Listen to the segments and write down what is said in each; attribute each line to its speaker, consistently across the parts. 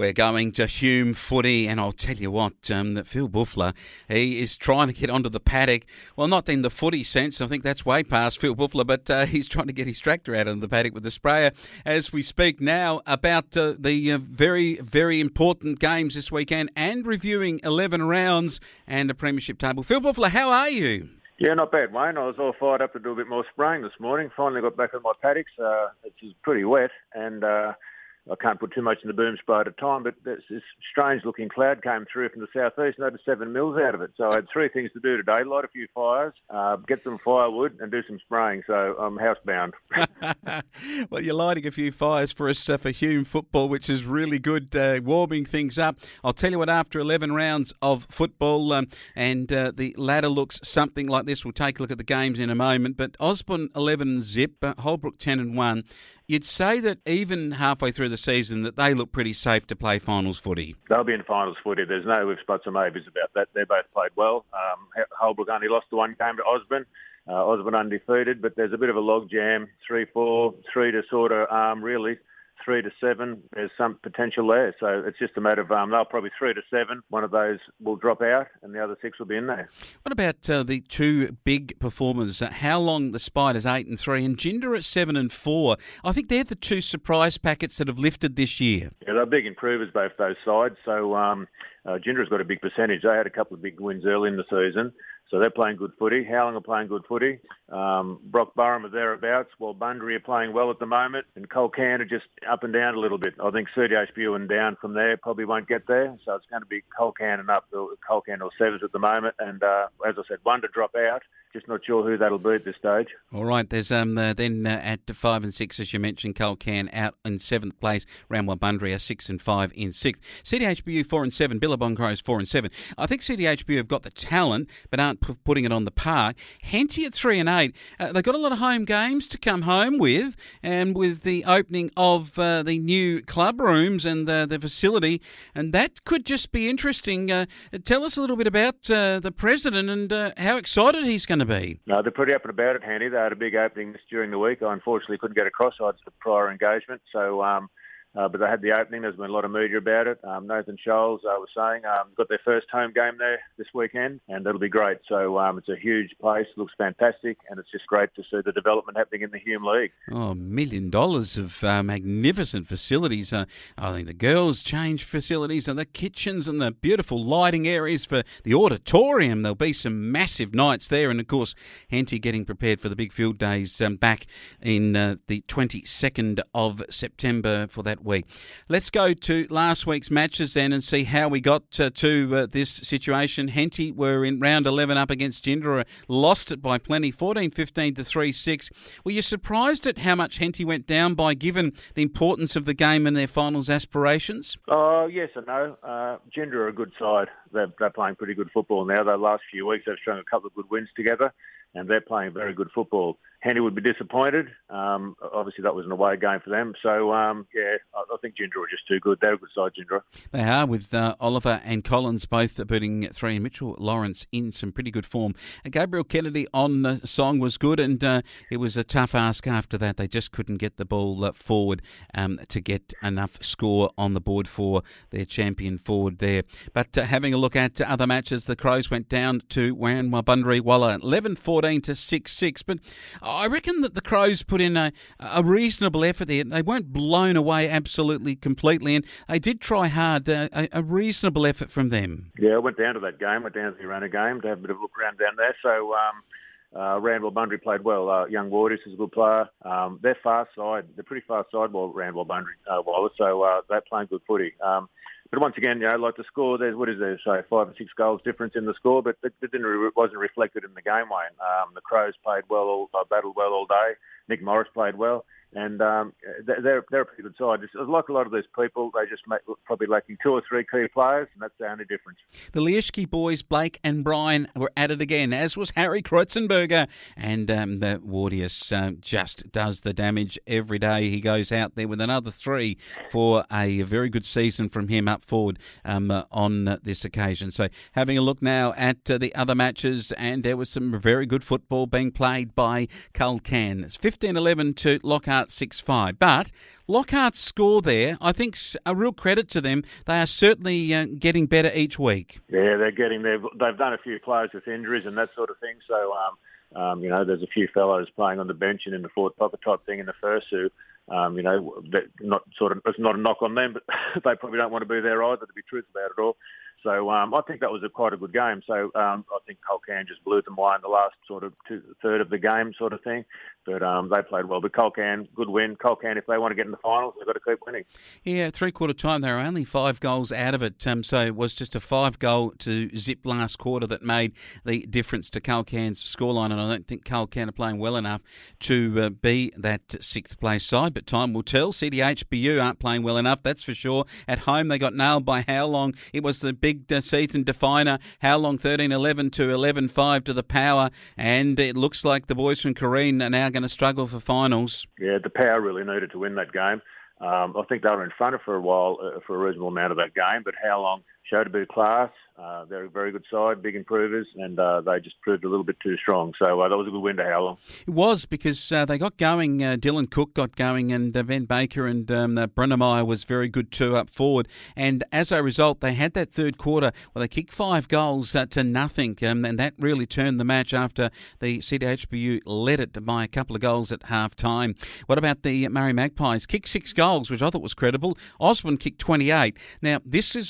Speaker 1: We're going to Hume Footy, and I'll tell you what, that Phil Bouffler, he is trying to get onto the paddock. Well, not in the footy sense. I think that's way past Phil Bouffler, but he's trying to get his tractor out of the paddock with the sprayer as we speak now about the very, very important games this weekend and reviewing 11 rounds and a premiership table. Phil Bouffler, how are you?
Speaker 2: Yeah, not bad, Wayne. I was all fired up to do a bit more spraying this morning. Finally got back on my paddocks. It's pretty wet, and I can't put too much in the boom spray at a time, but this strange-looking cloud came through from the southeast and I had 7 mils out of it. So I had 3 things to do today: light a few fires, get some firewood, and do some spraying. So I'm housebound.
Speaker 1: Well, you're lighting a few fires for us for Hume Football, which is really good, warming things up. I'll tell you what, after 11 rounds of football, and the ladder looks something like this. We'll take a look at the games in a moment, but Osborne 11 zip, Holbrook 10-1. You'd say that even halfway through the season that they look pretty safe to play finals footy.
Speaker 2: They'll be in finals footy. There's no ifs, buts or maybes about that. They both played well. Holbrook only lost the one game to Osborne. Osborne undefeated, but there's a bit of a log jam. 3-4, 3 to sort of really. 3 to 7, there's some potential there. So it's just a matter of they'll probably 3 to 7. One of those will drop out, and the other 6 will be in there.
Speaker 1: What about the 2 big performers? How Long the Spiders 8-3 and Jinder at 7-4? I think they're the 2 surprise packets that have lifted this year.
Speaker 2: Yeah, they're big improvers, both those sides. So Jinder's got a big percentage. They had a couple of big wins early in the season. So they're playing good footy. Howling are playing good footy. Brock Burham are thereabouts, while Bunbury are playing well at the moment. And Colcan are just up and down a little bit. I think CDHBU and down from there probably won't get there. So it's going to be Colcan and up, Colcan or Sevens at the moment. And as I said, 1 to drop out. Just not sure who that'll be at this stage.
Speaker 1: All right, there's then at 5 and 6, as you mentioned, Colcan out in 7th place. Ramwell Bunbury are 6 and 5 in 6th. CDHBU 4 and 7. Billabong Crows 4 and 7. I think CDHBU have got the talent, but aren't putting it on the park. Henty at 3 and 8. They've got a lot of home games to come home with, and with the opening of the new club rooms and the facility, and that could just be interesting. Tell us a little bit about the president and how excited he's going to be.
Speaker 2: No, they're pretty up and about at Henty. They had a big opening during the week. I unfortunately couldn't get across. I had the prior engagement, so but they had the opening. There's been a lot of media about it. Nathan Scholes was saying got their first home game there this weekend, and that'll be great. So it's a huge place, looks fantastic, and it's just great to see the development happening in the Hume League.
Speaker 1: Oh, $1 million of magnificent facilities. I think the girls change facilities and the kitchens and the beautiful lighting areas for the auditorium. There'll be some massive nights there, and of course Henty getting prepared for the big field days back in the 22nd of September for that week. Let's go to last week's matches then and see how we got to this situation. Henty were in round 11 up against Jinder, lost it by plenty, 14-15 to 3-6. Were you surprised at how much Henty went down by, given the importance of the game and their finals aspirations?
Speaker 2: Oh, yes and no. Jinder are a good side. They're playing pretty good football now. The last few weeks they've strung a couple of good wins together, and they're playing very good football. Henty would be disappointed. Obviously, that was an away game for them. So, I think Jinder are just too good. They're a good side, Jinder.
Speaker 1: They are, with Oliver and Collins both putting 3, and Mitchell Lawrence in some pretty good form. Gabriel Kennedy on the song was good, and it was a tough ask after that. They just couldn't get the ball forward to get enough score on the board for their champion forward there. But having a look at other matches, the Crows went down to Wanwabundry Walla 11-14 to 6-6. But I reckon that the Crows put in a reasonable effort there. They weren't blown away absolutely completely, and they did try hard. A reasonable effort from them.
Speaker 2: Yeah, I went down to that game, went down to the Arena game to have a bit of a look around down there. So Randall Bundry played well. Young Waters is a good player. They're far side. They're pretty far side, Randall Bundry Wallace. So they're playing good footy. But once again, like the score, there's 5 or 6 goals difference in the score, but it wasn't reflected in the game, Wayne. The Crows played well, battled well all day. Nick Morris played well. And they're a pretty good side. It's like a lot of these people, they just probably lacking 2 or 3 key players, and that's the only difference.
Speaker 1: The Lieshke boys, Blake and Brian, were at it again, as was Harry Kreuzenberger. And the Wardius just does the damage every day. He goes out there with another 3 for a very good season from him up forward on this occasion. So having a look now at the other matches, and there was some very good football being played by Culcan. It's 15-11 to Lockhart Lockhart 6-5. But Lockhart's score there, I think, a real credit to them. They are certainly getting better each week.
Speaker 2: Yeah, they've done a few players with injuries and that sort of thing. So, there's a few fellows playing on the bench and in the forward pocket type thing in the first who, it's not a knock on them, but they probably don't want to be there either, to be truthful about it all. So I think that was quite a good game. So I think Colcan just blew them away in the last sort of third of the game sort of thing. But they played well. But Colcan, good win. Colcan, if they want to get in the finals, they've got to keep winning.
Speaker 1: Yeah, three-quarter time, they were only 5 goals out of it. So it was just a 5-goal to zip last quarter that made the difference to Colcan's scoreline. And I don't think Colcan are playing well enough to be that 6th place side. But time will tell. CDHBU aren't playing well enough, that's for sure. At home, they got nailed by Howlong. It was the big season definer. Howlong 13-11 to 11-5 to the Power. And it looks like the boys from Corrine are now going to struggle for finals.
Speaker 2: Yeah, the Power really needed to win that game. I think they were in front of for a while for a reasonable amount of that game, but Howlong showed a bit of class. They're a very good side, big improvers, and they just proved a little bit too strong. So that was a good win to Howlong.
Speaker 1: It was, because they got going. Dylan Cook got going, and Ben Baker and Brunnemeyer was very good too up forward. And as a result, they had that third quarter where they kicked 5 goals to nothing, and that really turned the match after the CDHBU led it by a couple of goals at half time. What about the Murray Magpies? Kicked 6 goals, which I thought was credible. Osborne kicked 28. Now,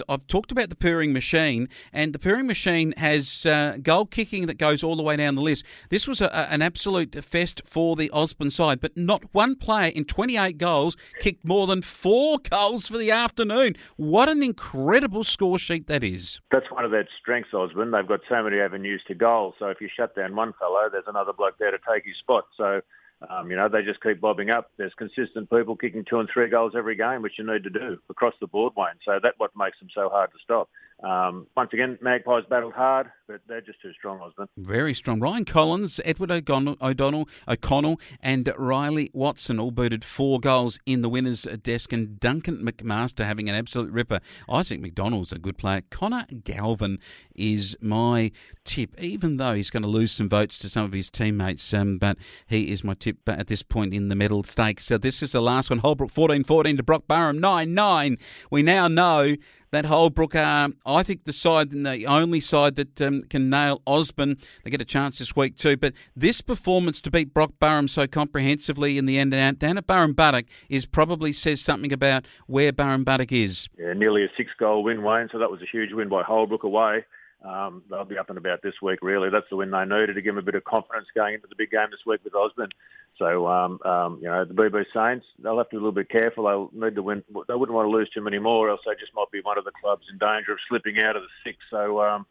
Speaker 1: I've talked about the purring machine, and the purring machine has goal kicking that goes all the way down the list. This was an absolute fest for the Osborne side, but not one player in 28 goals kicked more than 4 goals for the afternoon. What an incredible score sheet that is.
Speaker 2: That's one of their strengths, Osborne. They've got so many avenues to goal, so if you shut down one fellow, there's another bloke there to take his spot. So they just keep bobbing up. There's consistent people kicking 2 and 3 goals every game, which you need to do across the board, Wayne. So that's what makes them so hard to stop. Once again, Magpies battled hard, but they're just too strong, Osborne.
Speaker 1: Very strong. Ryan Collins, Edward O'Connell and Riley Watson all booted 4 goals in the winner's desk, and Duncan McMaster having an absolute ripper. Isaac McDonald's a good player. Connor Galvin is my tip, even though he's going to lose some votes to some of his teammates, but he is my tip at this point in the medal stakes. So this is the last one. Holbrook 14-14 to Brock Burham 9-9. We now know that Holbrook are, I think, the side and the only side that can nail Osborne. They get a chance this week too. But this performance to beat Brock Burham so comprehensively in the end and out down at Burrumbuttock probably says something about where Burrumbuttock is.
Speaker 2: Yeah, nearly a 6-goal win, Wayne. So that was a huge win by Holbrook away. They'll be up and about this week, really. That's the win they needed to give them a bit of confidence going into the big game this week with Osborne. So, the BB Saints, they'll have to be a little bit careful. They'll need to win. They wouldn't want to lose too many more, else they just might be one of the clubs in danger of slipping out of the 6. So,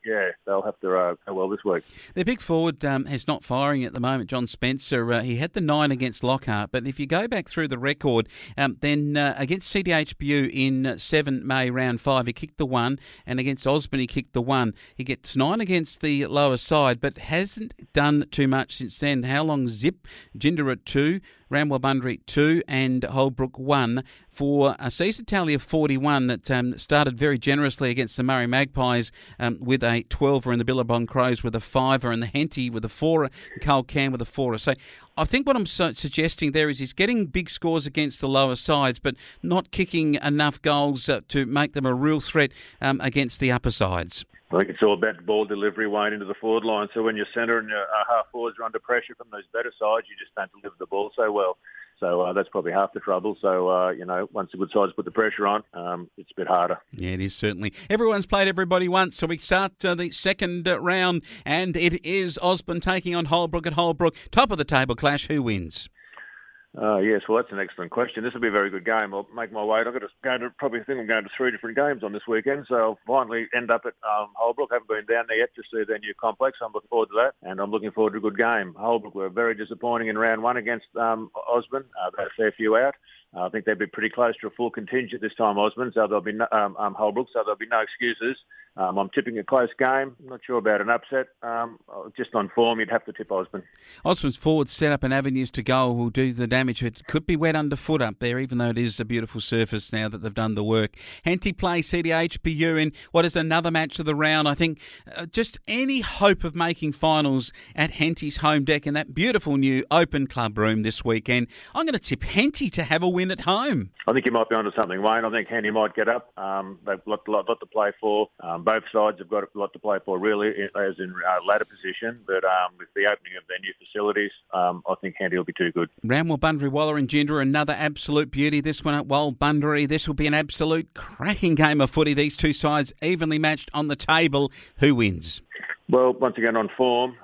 Speaker 2: they'll have to go well this week.
Speaker 1: Their big forward is not firing at the moment, John Spencer. He had the 9 against Lockhart, but if you go back through the record, then against CDHBU in 7 May round 5, he kicked the 1, and against Osborne he kicked the 1. He gets 9 against the lower side, but hasn't done too much since then. How long? Zip, Jindarit 2, Ramwellbundry 2 and Holbrook 1 for a season tally of 41 that started very generously against the Murray Magpies with a 12er and the Billabong Crows with a 5er and the Henty with a 4er and Colcan with a 4er. So I think what I'm suggesting there is he's getting big scores against the lower sides but not kicking enough goals to make them a real threat against the upper sides.
Speaker 2: I think it's all about ball delivery, Wayne, into the forward line. So when your centre and your half forwards are under pressure from those better sides, you just don't deliver the ball so well. So that's probably half the trouble. So, once the good sides put the pressure on, it's a bit harder.
Speaker 1: Yeah, it is certainly. Everyone's played everybody once, so we start the second round, and it is Osborne taking on Holbrook at Holbrook. Top of the table clash. Who wins?
Speaker 2: Yes, well, that's an excellent question. This will be a very good game. I'll make my way. I'm going to probably think I'm going to 3 different games on this weekend, so I'll finally end up at Holbrook. I haven't been down there yet to see their new complex. I'm looking forward to that, and I'm looking forward to a good game. Holbrook were very disappointing in round 1 against Osborne. They had a fair few out. I think they'd be pretty close to a full contingent this time, Osborne, so there'll be Holbrook, so there'll be no excuses. I'm tipping a close game. I'm not sure about an upset. Just on form, you'd have to tip Osborne.
Speaker 1: Osborne's forwards set up and avenues to goal will do the damage. It could be wet underfoot up there, even though it is a beautiful surface now that they've done the work. Henty play CDHPU in what is another match of the round. I think just any hope of making finals at Henty's home deck in that beautiful new open club room this weekend. I'm going to tip Henty to have a win at home.
Speaker 2: I think you might be onto something, Wayne. I think Henty might get up. They've got a lot to play for. Both sides have got a lot to play for, really, as in ladder position. But with the opening of their new facilities, I think Henty will be too good.
Speaker 1: Ramwell, Bunbury, Waller and Ginger, another absolute beauty. This one at Bunbury. This will be an absolute cracking game of footy. These two sides evenly matched on the table. Who wins?
Speaker 2: Well, once again, on form,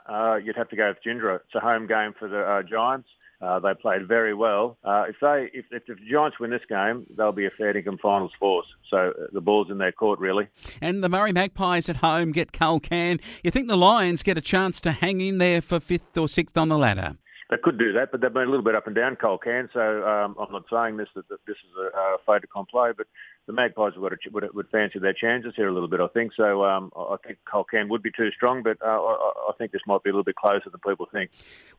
Speaker 2: you'd have to go with Ginger. It's a home game for the Giants. They played very well. If the Giants win this game, they'll be a fair income finals force. So the ball's in their court, really. And
Speaker 1: the Murray Magpies at home get Culcan. You think the Lions get a chance to hang in there for 5th or 6th on the ladder?
Speaker 2: They could do that, but they've been a little bit up and down, Culcan. So I'm not saying that this is a fait accompli, but the Magpies would fancy their chances here a little bit, I think. So I think Culcan would be too strong, but I think this might be a little bit closer than people think.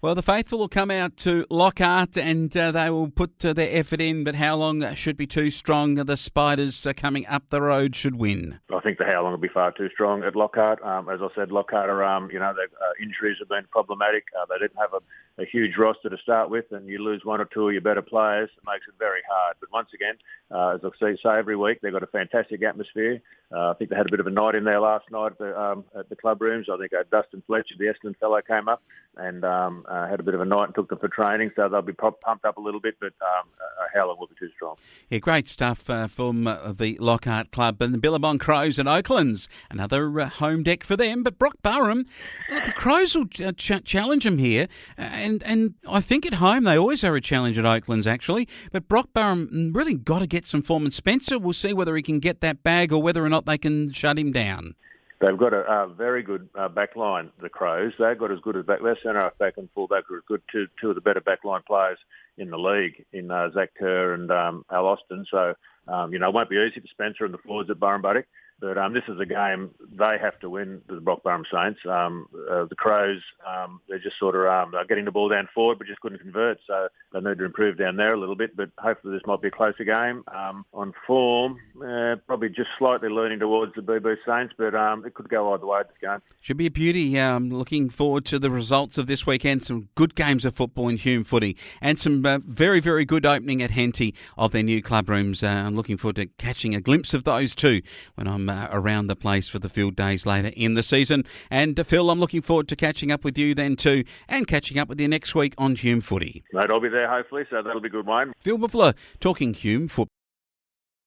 Speaker 1: Well, the faithful will come out to Lockhart and they will put their effort in, but how long should be too strong? The Spiders coming up the road should win.
Speaker 2: I think the how long will be far too strong at Lockhart. As I said, Lockhart are, their injuries have been problematic. They didn't have a huge roster to start with, and you lose one or two of your better players, it makes it very hard. But once again, as I say every week, they've got a fantastic atmosphere. I think they had a bit of a night in there last night at the club rooms. I think Dustin Fletcher, the Essendon fellow, came up and had a bit of a night and took them for training, so they'll be pumped up a little bit, but Howland will be too strong.
Speaker 1: Yeah, great stuff from the Lockhart Club. And the Billabong Crows and Oaklands, another home deck for them. But Brock Burham, look, the Crows will challenge them here, and I think at home they always are a challenge at Oaklands, actually. But Brock Burham really got to get some form, and Spencer will see whether he can get that bag or whether or not they can shut him down.
Speaker 2: They've got a very good back line, the Crows. They've got as good as back. Their centre-half back and full-back are as good, two of the better back-line players in the league, in Zach Kerr and Al Austin. So, it won't be easy for Spencer and the forwards at Burrumbuttock. But this is a game they have to win, the Brock Burham Saints. The Crows, they're just sort of getting the ball down forward, but just couldn't convert. So they need to improve down there a little bit. But hopefully this might be a closer game. On form, probably just slightly leaning towards the BB Saints, but it could go either way this game.
Speaker 1: Should be a beauty. Looking forward to the results of this weekend. Some good games of football in Hume Footy and some very, very good opening at Henty of their new club rooms. I'm looking forward to catching a glimpse of those too when I'm around the place for the field days later in the season. And Phil, I'm looking forward to catching up with you then too, and catching up with you next week on Hume Footy.
Speaker 2: Mate, I'll be there hopefully, so that'll be good, Wayne.
Speaker 1: Phil Bouffler talking Hume Football.